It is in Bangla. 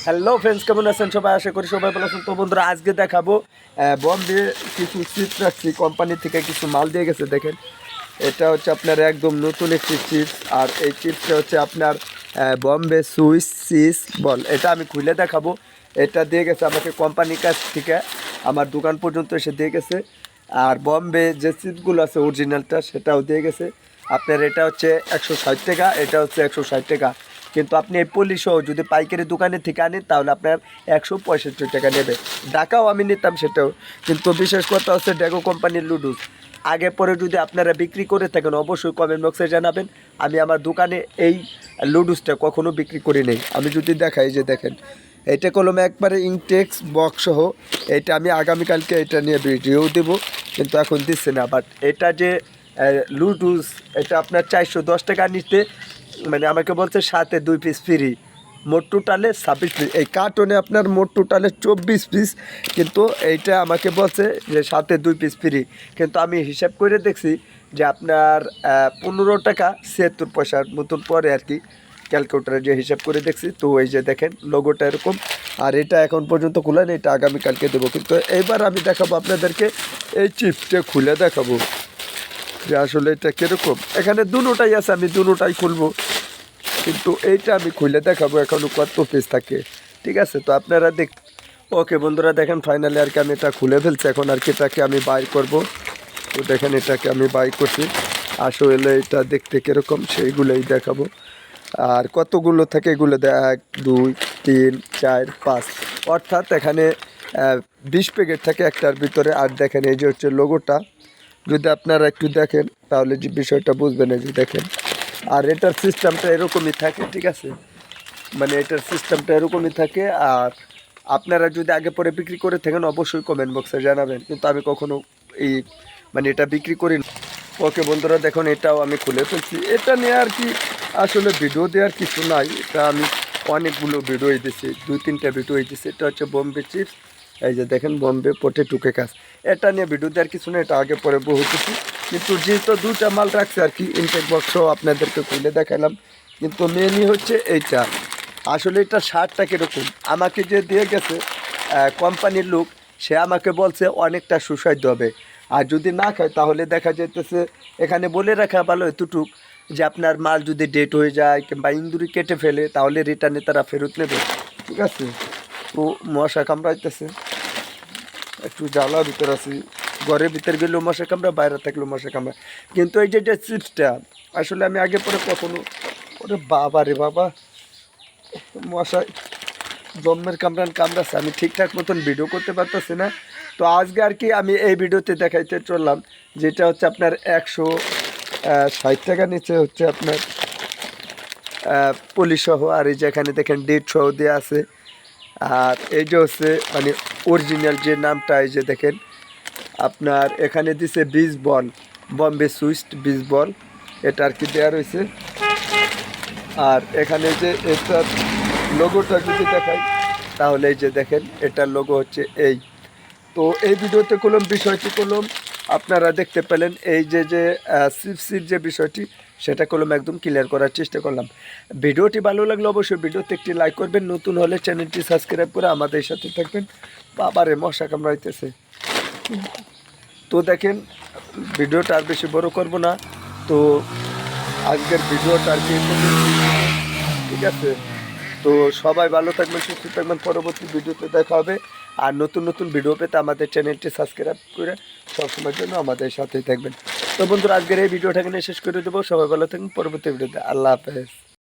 হ্যালো ফ্রেন্ডস, কেমন আছেন সবাই? আশা করি সবাই ভালো আছেন। তো বন্ধুরা, আজকে দেখাবো বম্বে কিছু চিপস রাখছি, কোম্পানি থেকে কিছু মাল দিয়ে গেছে। দেখেন, এটা হচ্ছে আপনার একদম নতুন একটি চিপস। আর এই চিপসটা হচ্ছে আপনার বম্বে সুইস চিজ বল। এটা আমি খুলে দেখাবো। এটা দিয়ে গেছে আমাকে কোম্পানির কাছ থেকে, আমার দোকান পর্যন্ত এসে দিয়ে গেছে। আর বম্বে যে চিপসগুলো আছে অরিজিনালটা, সেটাও দিয়ে গেছে আপনার। এটা হচ্ছে 160 টাকা, এটা হচ্ছে 160 টাকা। কিন্তু আপনি এই পলিশও যদি পাইকারি দোকানের থেকে আনেন তাহলে আপনার 165 টাকা নেবে। ঢাকাও আমি নিতাম সেটাও, কিন্তু বিশেষ কথা হচ্ছে ডেগো কোম্পানির লুডুস। আগে পরে যদি আপনারা বিক্রি করে থাকেন অবশ্যই কমেন্ট বক্সে জানাবেন। আমি আমার দোকানে এই লুডুসটা কখনো বিক্রি করি নেই। আমি যদি দেখাই, যে দেখেন, এইটা কলমে একবারে ইনটেক্স বক্স সহ। এটা আমি আগামীকালকে এটা নিয়ে ভিডিও দেবো, কিন্তু এখন দিচ্ছে না। বাট এটা যে লুডুস, এটা আপনার 410 টাকা নিতে, মানে আমাকে বলছে সাথে 2 পিস ফ্রি। মোট টোটালে 26 পিস। এই কার্টনে আপনার মোট টোটালে 24 পিস, কিন্তু এইটা আমাকে বলছে যে সাথে 2 পিস ফ্রি। কিন্তু আমি হিসাব করে দেখছি যে আপনার 15 টাকা 76 পয়সার মতন পরে আর কি, ক্যালকুলেটারে যে হিসাব করে দেখছি। তো এই যে দেখেন লোগোটা এরকম। আর এটা এখন পর্যন্ত খুলে নেই, এটা আগামীকালকে দেবো। কিন্তু এইবার আমি দেখাবো আপনাদেরকে, এই চিপসটা খুলে দেখাবো যে আসলে এটা কীরকম। এখানে দুটোটাই আছে, আমি দুটোটাই খুলবো, কিন্তু এইটা আমি খুলে দেখাবো এখনও কত পিস থাকে। ঠিক আছে, তো আপনারা ওকে বন্ধুরা, দেখেন ফাইনালি আর কি আমি এটা খুলে ফেলছি। এখন আর কি এটাকে আমি বাই করব। তো দেখেন, এটাকে আমি বাই করছি। আসলে এটা দেখতে কীরকম সেইগুলোই দেখাবো। আর কতগুলো থাকে এগুলো 1 2 3 4 5, অর্থাৎ এখানে 20 প্যাকেট থাকে একটার ভিতরে। আর দেখেন, এই যে হচ্ছে লোগোটা, যদি আপনারা একটু দেখেন তাহলে যে বিষয়টা বুঝবেন। এই যে দেখেন, আর এটার সিস্টেমটা এরকমই থাকে। ঠিক আছে, মানে এটার সিস্টেমটা এরকমই থাকে। আর আপনারা যদি আগে পরে বিক্রি করে থাকেন অবশ্যই কমেন্ট বক্সে জানাবেন, কিন্তু আমি কখনো এই মানে এটা বিক্রি করি না। ওকে বন্ধুরা, দেখুন এটাও আমি খুলে ফেলছি। এটা নিয়ে আর কি আসলে ভিডিও দেওয়ার কিছু নাই। এটা আমি অনেকগুলো ভিডিও দিয়েছি, 2-3টা ভিডিও দিয়েছি। এটা হচ্ছে বম্বে চিপস। এই যে দেখেন, বম্বে পটেটো কেকাস। এটা নিয়ে ভিডিও দেওয়ার কিছু নেই, এটা আগে পরে বহু কিছু। কিন্তু যেহেতু 2টা মাল রাখছে আর কি, ইনটেক বক্সও আপনাদেরকে খুলে দেখালাম। কিন্তু মেনই হচ্ছে এইটা। আসলে এটা শার্টটা কীরকম আমাকে যে দিয়ে গেছে কোম্পানির লোক, সে আমাকে বলছে অনেকটা সুস্বাদু হবে। আর যদি না খায় তাহলে দেখা যেতেছে, এখানে বলে রাখা ভালো এতটুক, যে আপনার মাল যদি ডেট হয়ে যায় কিংবা ইন্দুরি কেটে ফেলে তাহলে রিটার্নে তারা ফেরত নেবে। ঠিক আছে, তো মশা কামড়াইতেছে, একটু জ্বালার ভিতর আছি। ঘরের ভিতর গেলেও মশা কামড়া, বাইরে থাকলেও মশা কামড়া। কিন্তু এই যে চিপসটা আসলে আমি আগে পরে কখনো, ওরে বাবা রে বাবা, মশাই জন্মের কামড়াচ্ছে। আমি ঠিকঠাক মতন ভিডিও করতে পারতেছি না। তো আজকে আর কি আমি এই ভিডিওতে দেখাইতে চললাম, যেটা হচ্ছে আপনার 160 টাকা নিচে হচ্ছে আপনার পুলিশ সহ। আর এই যেখানে দেখেন ডেট সহ দেওয়া আছে। আর এই যে হচ্ছে মানে অরিজিনাল যে নামটা, এই যে দেখেন আপনার এখানে দিছে 20 বল, বম্বে সুইস্ট 20 বল, এটা আর কি দেওয়া রয়েছে। আর এখানে যে এটার লোগোটা যদি দেখাই তাহলে এই যে দেখেন, এটার লোগো হচ্ছে এই। তো এই ভিডিওতে কলম বিষয়টি কলম আপনারা দেখতে পেলেন, এই যে যে চিপসির যে বিষয়টি, সেটা কলম একদম ক্লিয়ার করার চেষ্টা করলাম। ভিডিওটি ভালো লাগলে অবশ্যই ভিডিওতে একটি লাইক করবেন, নতুন হলে চ্যানেলটি সাবস্ক্রাইব করে আমাদের সাথে থাকবেন। বাবারে মশা কামড়াইতেছে। তো দেখেন, ভিডিওটা আর বেশি বড় করব না। তো আজকের ভিডিওটা আর কি, ঠিক আছে। তো সবাই ভালো থাকবেন, সুস্থ থাকবেন, পরবর্তী ভিডিওতে দেখা হবে। আর নতুন নতুন ভিডিও পেতে আমাদের চ্যানেলটি সাবস্ক্রাইব করে সবসময়ের জন্য আমাদের সাথেই থাকবেন। তো বন্ধুরা, আজকের এই ভিডিওটা এখানে শেষ করে দেবো। সবাই ভালো থাকবেন, পরবর্তী ভিডিওতে। আল্লাহ হাফেজ।